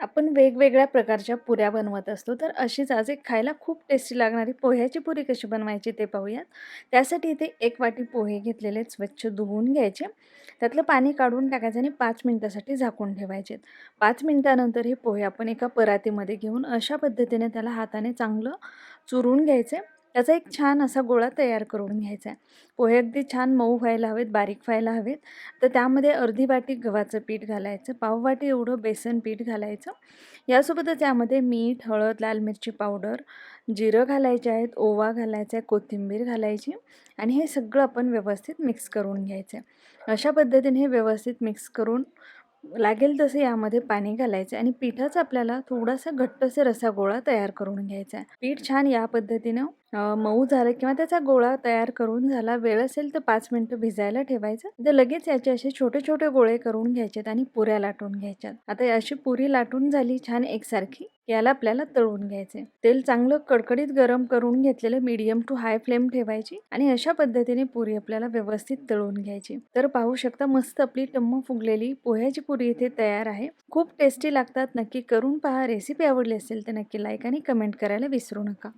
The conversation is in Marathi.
आपण वेगवेगळ्या प्रकारच्या पुऱ्या बनवत असतो. तर अशीच आज एक खायला खूप टेस्टी लागणारी पोह्याची पुरी कशी बनवायची ते पाहूयात. त्यासाठी इथे 1 वाटी पोहे घेतलेले आहेत, स्वच्छ धुवून घ्यायचे. त्यातलं पाणी काढून टाकायचं आणि 5 मिनिटासाठी झाकून ठेवायचे. 5 मिनिटानंतर हे पोहे आपण एका परातीमध्ये घेऊन अशा पद्धतीने त्याला हाताने चांगलं चुरून घ्यायचे. त्याचा एक छान असा गोळा तयार करून घ्यायचा आहे. पोहे अगदी छान मऊ व्हायला हवेत, बारीक व्हायला हवेत. तर त्यामध्ये अर्धी वाटी गव्हाचं पीठ घालायचं, पाव वाटी एवढं बेसन पीठ घालायचं. यासोबतच यामध्ये मीठ, हळद, लाल मिरची पावडर, जिरं घालायचे आहेत, ओवा घालायचा आहे, कोथिंबीर घालायची आणि हे सगळं आपण व्यवस्थित मिक्स करून घ्यायचं आहे. अशा पद्धतीने हे व्यवस्थित मिक्स करून लागेल तसं यामध्ये पाणी घालायचं आणि पिठाचा आपल्याला थोडासा घट्टसर रसा गोळा तयार करून घ्यायचा आहे. पीठ छान या पद्धतीनं मऊ झालं किंवा त्याचा गोळा तयार करून झाला, वेळ असेल तर 5 मिनिटं भिजायला ठेवायचं. तर लगेच याचे असे छोटे छोटे गोळे करून घ्यायचेत आणि पुऱ्या लाटून घ्यायच्यात. आता अशी पुरी लाटून झाली छान एकसारखी, याला आपल्याला तळून घ्यायचे. तेल चांगलं कडकडीत गरम करून घेतलेलं मीडियम टू हाय फ्लेम ठेवायची आणि अशा पद्धतीने पुरी आपल्याला व्यवस्थित तळून घ्यायची. तर पाहू शकता मस्त आपली टम्म फुगलेली पोह्याची पुरी इथे तयार आहे. खूप टेस्टी लागतात. नक्की करून पहा. रेसिपी आवडली असेल तर नक्की लाईक आणि कमेंट करायला विसरू नका.